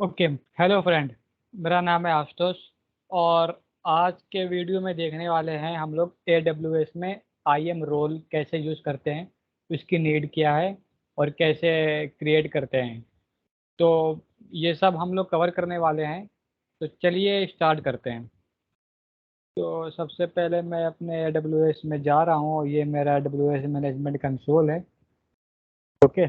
Okay. Hello friend, मेरा नाम है आशुतोष। और आज के वीडियो में देखने वाले हैं हम लोग AWS में आई एम रोल कैसे यूज़ करते हैं, उसकी नीड क्या है और कैसे क्रिएट करते हैं। तो ये सब हम लोग कवर करने वाले हैं। तो चलिए स्टार्ट करते हैं। तो सबसे पहले मैं अपने AWS में जा रहा हूँ। ये मेरा AWS मैनेजमेंट कंसोल है। ओके।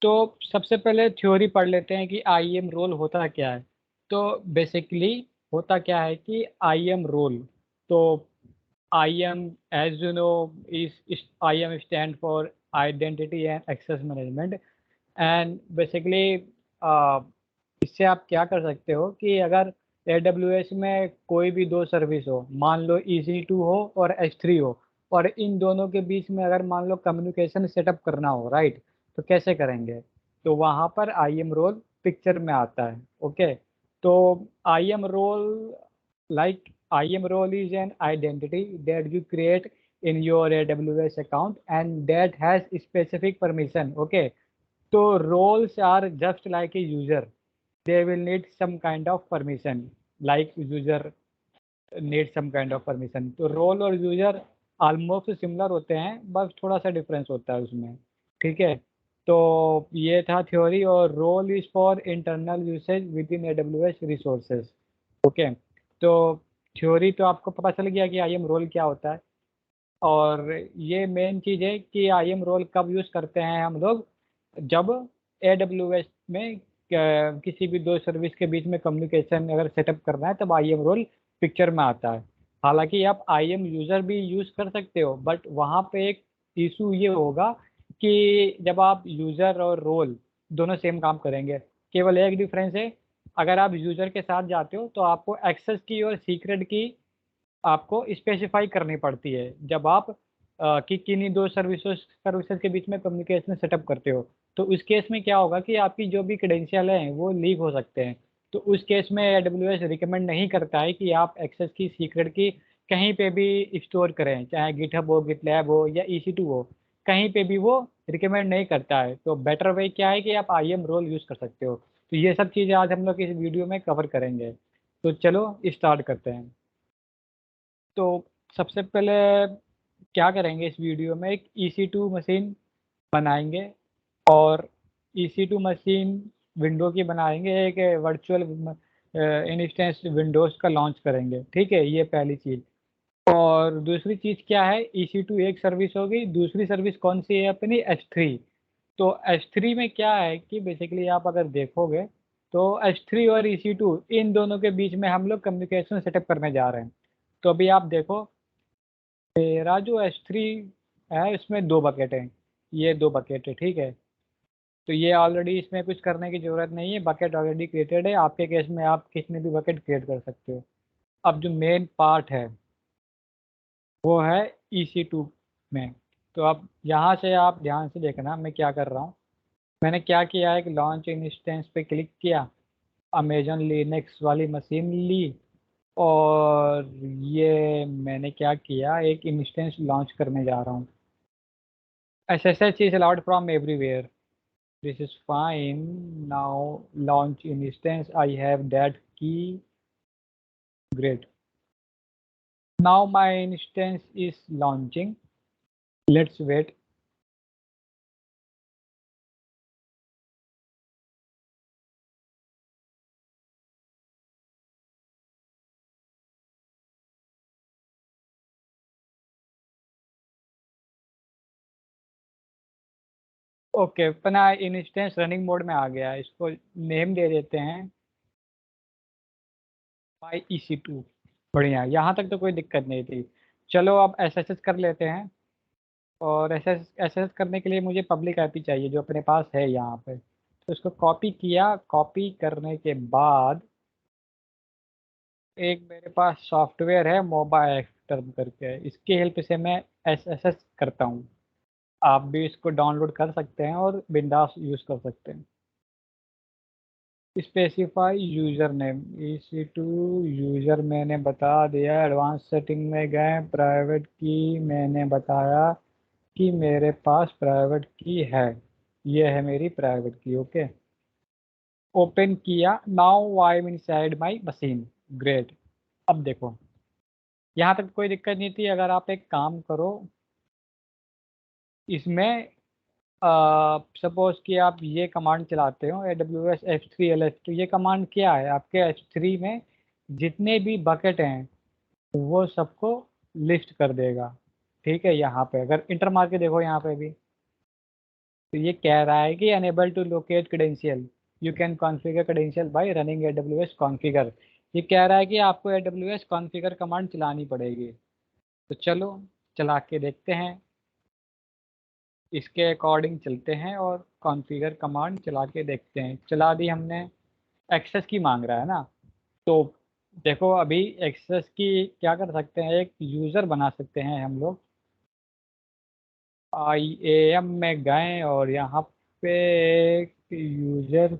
तो सबसे पहले थ्योरी पढ़ लेते हैं कि आई एम रोल होता क्या है। तो बेसिकली होता क्या है कि आई एम रोल, तो IAM, as you know, इस IAM stand for identity and access management. And basically इससे आप क्या कर सकते हो कि अगर AWS में कोई भी दो सर्विस हो, मान लो EC2 हो और S3 हो, और इन दोनों के बीच में अगर मान लो कम्युनिकेशन सेटअप करना हो, राइट, तो कैसे करेंगे। तो वहाँ पर आई एम रोल पिक्चर में आता है। ओके। तो IAM role, like IAM role is an identity that you create in your AWS account and that has specific permission. Okay. So roles are just like a user. They will need some kind of permission, like user need some kind of permission. तो role और user almost similar होते हैं, बस थोड़ा सा difference होता है उसमें। ठीक है। तो ये था थ्योरी। और role is for internal usage within AWS resources. ओके। तो थ्योरी तो आपको पता चल गया कि आई एम रोल क्या होता है। और ये मेन चीज़ है कि आई एम रोल कब यूज़ करते हैं हम लोग, जब AWS में किसी भी दो सर्विस के बीच में कम्युनिकेशन अगर सेटअप करना है, तब आई एम रोल पिक्चर में आता है। हालांकि आप आई एम यूज़र भी यूज़ कर सकते हो, बट वहाँ पे एक इशू ये होगा कि जब आप यूज़र और रोल दोनों सेम काम करेंगे, केवल एक डिफरेंस है। अगर आप यूज़र के साथ जाते हो तो आपको एक्सेस की और सीक्रेट की आपको स्पेसिफाई करनी पड़ती है जब आप कि किन्हीं दो सर्विसेज के बीच में कम्युनिकेशन सेटअप करते हो। तो उस केस में क्या होगा कि आपकी जो भी क्रेडेंशियल हैं वो लीक हो सकते हैं। तो उस केस में AWS रिकमेंड नहीं करता है कि आप एक्सेस की सीक्रेट की कहीं पे भी स्टोर करें, चाहे गिटहब हो, गिटलैब हो या EC2 हो, कहीं पे भी वो रिकमेंड नहीं करता है। तो बेटर वे क्या है कि आप आई एम रोल यूज़ कर सकते हो। तो ये सब चीज़ें आज हम लोग इस वीडियो में कवर करेंगे। तो चलो स्टार्ट करते हैं। तो सबसे पहले क्या करेंगे, इस वीडियो में एक EC2 मशीन बनाएंगे। और EC2 मशीन विंडो की बनाएंगे, एक वर्चुअल इंस्टेंस विंडोज का लॉन्च करेंगे। ठीक है, ये पहली चीज़। और दूसरी चीज़ क्या है, EC2 एक सर्विस होगी, दूसरी सर्विस कौन सी है अपनी, S3। तो S3 में क्या है कि बेसिकली आप अगर देखोगे तो S3 और EC2 इन दोनों के बीच में हम लोग कम्युनिकेशन सेटअप करने जा रहे हैं। तो अभी आप देखो, मेरा जो S3 है इसमें दो बकेट हैं। ये दो बकेट है, ठीक है। तो ये ऑलरेडी इसमें कुछ करने की ज़रूरत नहीं है, बकेट ऑलरेडी क्रिएटेड है। आपके केस में आप कितने भी बकेट क्रिएट कर सकते हो। अब जो मेन पार्ट है वो है EC2 में। तो अब यहाँ से आप ध्यान से देखना मैं क्या कर रहा हूँ। मैंने क्या किया है कि लॉन्च इंस्टेंस पे क्लिक किया, अमेजन लिनक्स वाली मशीन ली, और ये मैंने क्या किया, एक इंस्टेंस लॉन्च करने जा रहा हूँ। SSH is allowed from everywhere. This is fine. Now launch instance. I have that key. Great. Now my instance is launching. Let's wait. Okay, अपना इंस्टेंस रनिंग मोड में आ गया। इसको नेम दे देते हैं MyEC2। बढ़िया, यहाँ तक तो कोई दिक्कत नहीं थी। चलो अब SSH कर लेते हैं। और एस करने के लिए मुझे पब्लिक आईपी चाहिए जो अपने पास है यहाँ पे। तो इसको कॉपी किया। कॉपी करने के बाद एक मेरे पास सॉफ्टवेयर है मोबाइल टर्म करके, इसकी हेल्प से मैं SSH करता हूँ। आप भी इसको डाउनलोड कर सकते हैं और बिंदास यूज़ कर सकते हैं। Specify user name, EC2 user मैंने बता दिया। एडवांस सेटिंग में गए, प्राइवेट की मैंने बताया कि मेरे पास प्राइवेट की है। ये है मेरी प्राइवेट की। ओके। ओपन किया, now I am inside my machine, great. अब देखो यहाँ तक कोई दिक्कत नहीं थी। अगर आप एक काम करो इसमें, सपोज कि आप ये कमांड चलाते हो AWS H3ls, तो ये कमांड क्या है, आपके H3 में जितने भी बकेट हैं वो सबको लिस्ट कर देगा। ठीक है, यहाँ पे अगर इंटर मार के देखो यहाँ पे भी, तो ये कह रहा है कि unable to locate credential, you can configure credential by running AWS configure. ये कह रहा है कि आपको AWS कॉन्फ़िगर कमांड चलानी पड़ेगी। तो चलो चला के देखते हैं, इसके अकॉर्डिंग चलते हैं और कॉन्फ़िगर कमांड चला के देखते हैं। चला दी हमने। एक्सेस की मांग रहा है ना, तो देखो अभी एक्सेस की क्या कर सकते हैं, एक यूज़र बना सकते हैं हम लोग। IAM में गए और यहाँ पे एक यूज़र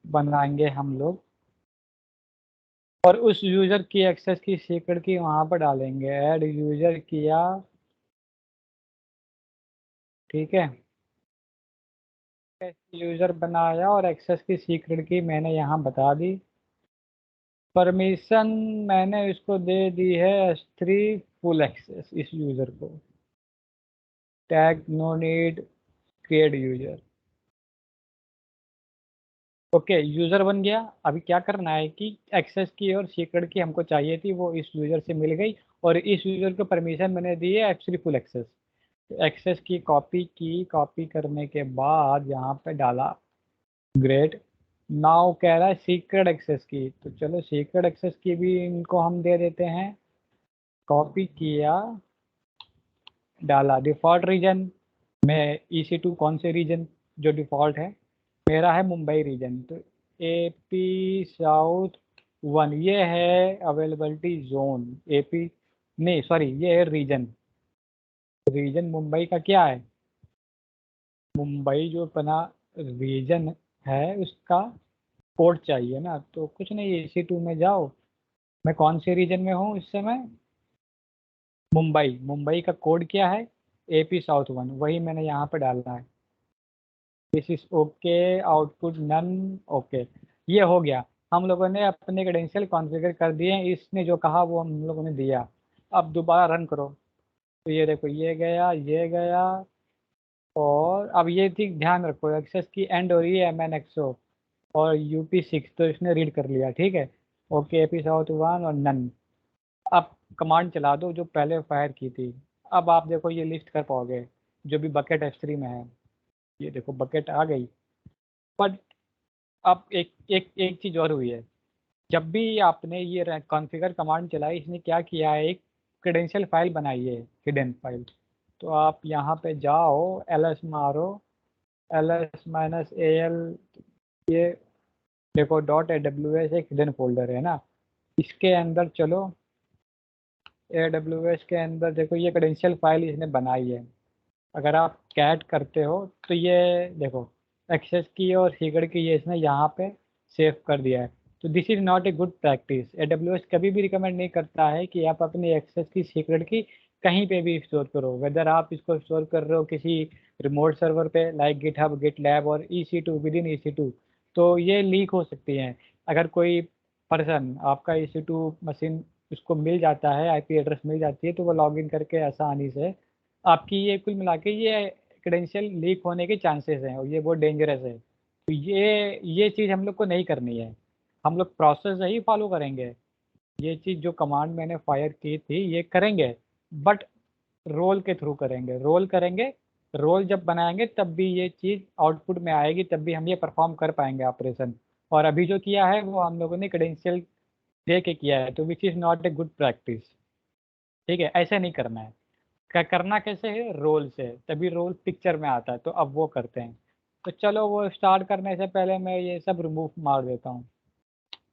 बनाएंगे हम लोग, और उस यूज़र की एक्सेस की सीक्रेट की वहाँ पर डालेंगे। ऐड यूज़र किया, ठीक है, यूज़र बनाया और एक्सेस की सीक्रेट की मैंने यहाँ बता दी। परमिशन मैंने इसको दे दी है S3 फुल एक्सेस, इस यूज़र को। Tag no need create user. Okay, user बन गया। अभी क्या करना है कि एक्सेस की और सीक्रेट की हमको चाहिए थी, वो इस यूज़र से मिल गई, और इस यूज़र को परमिशन मैंने दी है S3 फुल एक्सेस। एक्सेस की कॉपी की, कॉपी करने के बाद यहाँ पे डाला, ग्रेट। नाउ कह रहा है सीक्रेट एक्सेस की, तो चलो सीक्रेट एक्सेस की भी इनको हम दे देते हैं। कॉपी किया, डाला डिफ़ॉल्ट रीजन में EC2 कौन से रीजन जो डिफ़ॉल्ट है, मेरा है मुंबई रीजन, तो AP साउथ 1 ये है अवेलेबिलिटी जोन। AP नहीं सॉरी, ये है रीजन। रीजन मुंबई का क्या है, मुंबई जो अपना रीजन है उसका कोड चाहिए ना, तो कुछ नहीं, EC2 में जाओ। मैं कौन से रीजन में हूँ इस समय, मुंबई। मुंबई का कोड क्या है, AP साउथ 1, वही मैंने यहाँ पे डालना है। This is okay, output none, okay. ये हो गया, हम लोगों ने अपने क्रेडेंशियल कॉन्फ़िगर कर दिए हैं, इसने जो कहा वो हम लोगों ने दिया। अब दोबारा रन करो, तो ये देखो ये गया, ये गया। और अब ये चीज ध्यान रखो, एक्सेस की एंड हो रही है MNXO और UP6, तो इसने रीड कर लिया, ठीक है। ओके, AP साउथ 1 और नन। अब कमांड चला दो जो पहले फायर की थी। अब आप देखो ये लिस्ट कर पाओगे जो भी बकेट S3 में है। ये देखो बकेट आ गई। बट अब एक एक एक चीज़ और हुई है, जब भी आपने ये कॉन्फ़िगर कमांड चलाई, इसने क्या किया है, एक क्रेडेंशियल फाइल बनाई है, हिडन फाइल। तो आप यहाँ पे जाओ, ls मारो, ls-al, ये देखो .aws एक हिडन फोल्डर है ना, इसके अंदर चलो। AWS के अंदर देखो ये क्रेडेंशियल फाइल इसने बनाई है। अगर आप कैट करते हो तो ये देखो एक्सेस की और सीक्रेट की ये इसने यहाँ पे सेव कर दिया है। तो this is not a good practice. AWS कभी भी रिकमेंड नहीं करता है कि आप अपनी एक्सेस की सीक्रेट की कहीं पे भी स्टोर करो, वेदर आप इसको स्टोर कर रहे हो किसी रिमोट सर्वर पे लाइक गिटहब, गिटलैब और EC2, विद इन EC2, तो ये लीक हो सकती हैं। अगर कोई पर्सन आपका EC2 मशीन उसको मिल जाता है, IP एड्रेस मिल जाती है, तो वो लॉगिन करके आसानी से आपकी ये कुल मिला के ये क्रेडेंशियल लीक होने के चांसेस हैं, और ये बहुत डेंजरस है। तो ये चीज़ हम लोग को नहीं करनी है। हम लोग प्रोसेस ही फॉलो करेंगे। ये चीज़ जो कमांड मैंने फायर की थी ये करेंगे, बट रोल के थ्रू करेंगे, रोल करेंगे। रोल जब बनाएंगे तब भी ये चीज़ आउटपुट में आएगी, तब भी हम ये परफॉर्म कर पाएंगे ऑपरेशन। और अभी जो किया है वो हम लोगों ने क्रेडेंशियल दे के किया है, तो which is not a good practice. ठीक है, ऐसे नहीं करना है। करना कैसे है, रोल से, तभी रोल पिक्चर में आता है, तो अब वो करते हैं। तो चलो वो स्टार्ट करने से पहले मैं ये सब रिमूव मार देता हूँ।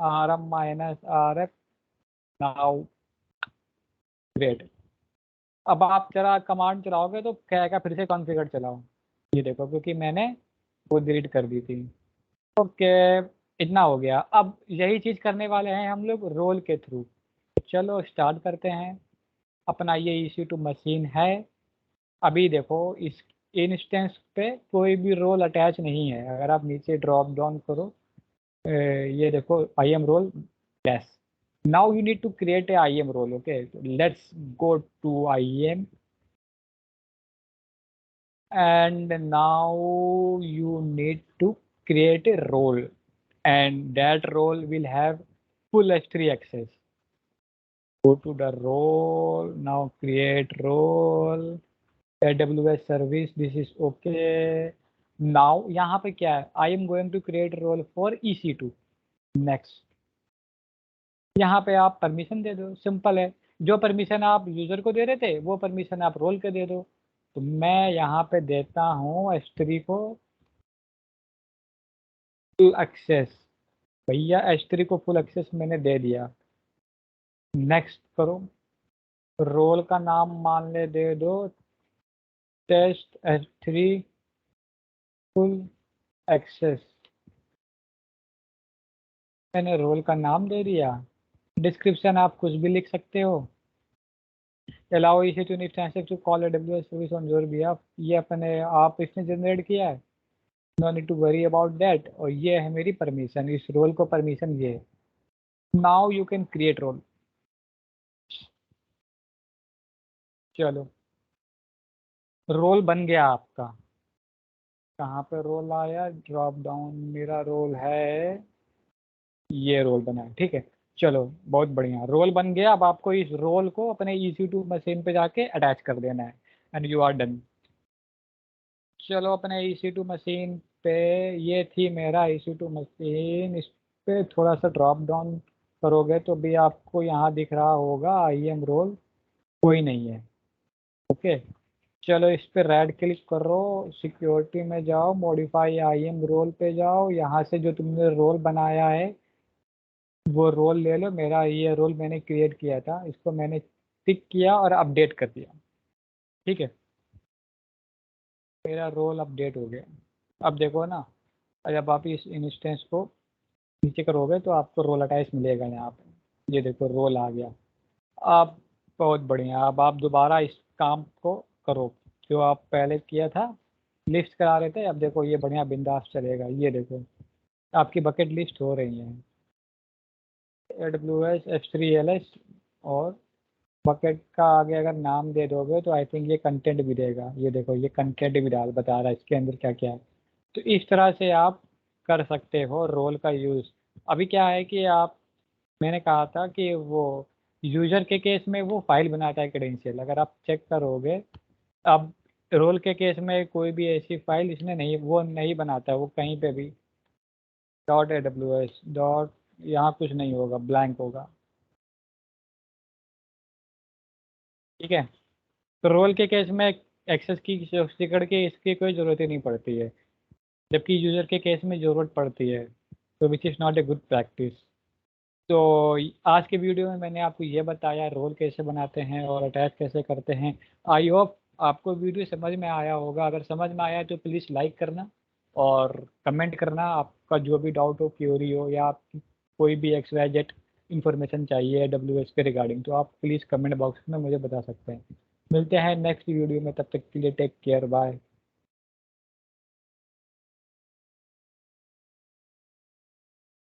RM-RF, now, great. अब आप जरा कमांड चलाओगे तो कहेगा फिर से कॉन्फ़िगर चलाओ। ये देखो क्योंकि मैंने वो डिलीट कर दी थी। ओके, इतना हो गया। अब यही चीज़ करने वाले हैं हम लोग रोल के थ्रू। चलो स्टार्ट करते हैं। अपना ये EC2 मशीन है। अभी देखो इस इंस्टेंस पे कोई भी रोल अटैच नहीं है। अगर आप नीचे ड्रॉप डाउन करो, ये देखो IAM role dash. Now you need to create a IAM role. Okay, let's go to IAM and now you need to create a role, and that role will have full S3 access. Go to the role, now create role, AWS service, this is okay. Now यहाँ पे क्या है, I am going to create a role for EC2. Next, यहाँ पे आप permission दे दो, simple है। जो परमिशन आप यूजर को दे रहे थे वो परमिशन आप रोल के दे दो। तो मैं यहाँ पे देता हूँ S3 को फुल एक्सेस। भैया S3 को फुल एक्सेस मैंने दे दिया। नेक्स्ट करो, रोल का नाम मान ले दे दो टेस्ट S3 फुल एक्सेस। मैंने रोल का नाम दे दिया। डिस्क्रिप्शन आप कुछ भी लिख सकते हो। अलाउ इसे to instance to call AWS service on your behalf. ये अपने आप इसने जनरेट किया है, no need to worry about that. और ये है मेरी परमिशन, इस रोल को परमिशन ये है। Now you can create role. चलो, रोल बन गया आपका। कहाँ पे रोल आया, ड्रॉप डाउन, मेरा रोल है, ये रोल बना है, ठीक है। चलो बहुत बढ़िया, रोल बन गया। अब आपको इस रोल को अपने EC2 मशीन पे जाके अटैच कर देना है एंड यू आर डन। चलो अपने EC2 मशीन पे, ये थी मेरा EC2 मशीन। इस पे थोड़ा सा ड्रॉप डाउन करोगे तो भी आपको यहाँ दिख रहा होगा IM रोल कोई नहीं है। ओके, चलो इस पे राइट क्लिक करो, सिक्योरिटी में जाओ, मॉडिफाई IM रोल पे जाओ, यहाँ से जो तुमने रोल बनाया है वो रोल ले लो। मेरा ये रोल मैंने क्रिएट किया था, इसको मैंने टिक किया और अपडेट कर दिया, ठीक है। मेरा रोल अपडेट हो गया। अब देखो ना, जब आप इस इंस्टेंस को नीचे करोगे तो आपको रोल अटैच मिलेगा यहाँ पे। ये देखो रोल आ गया। अब बहुत बढ़िया, अब आप दोबारा इस काम को करो जो आप पहले किया था, लिस्ट करा रहे थे। अब देखो ये बढ़िया बिंदास चलेगा। ये देखो आपकी बकेट लिस्ट हो रही है, AWS S3 LS, और बकेट का आगे अगर नाम दे दोगे तो आई थिंक ये कंटेंट भी देगा। ये देखो ये कंटेंट भी डाल बता रहा है इसके अंदर क्या क्या है। तो इस तरह से आप कर सकते हो रोल का यूज़। अभी क्या है कि आप, मैंने कहा था कि वो यूजर के केस में वो फाइल बनाता है क्रेडेंशियल, अगर आप चेक करोगे। अब रोल के केस में कोई भी ऐसी फाइल इसने नहीं, वो नहीं बनाता, वो कहीं पे भी .AWS डॉट, यहाँ कुछ नहीं होगा, ब्लैंक होगा, ठीक है। तो रोल के केस में एक्सेस की सिक्योरिटी के इसकी कोई ज़रूरत ही नहीं पड़ती है, जबकि यूज़र के केस में ज़रूरत पड़ती है। तो which is not a good practice. तो आज के वीडियो में मैंने आपको ये बताया रोल कैसे बनाते हैं और अटैच कैसे करते हैं। आई होप आपको वीडियो समझ में आया होगा। अगर समझ में आया तो प्लीज़ लाइक करना और कमेंट करना, आपका जो भी डाउट हो, क्यूरी हो, या आप कोई भी XYZ इंफॉर्मेशन चाहिए AWS के रिगार्डिंग, तो आप प्लीज़ कमेंट बॉक्स में मुझे बता सकते हैं। मिलते हैं नेक्स्ट वीडियो में, तब तक के लिए टेक केयर, बाय।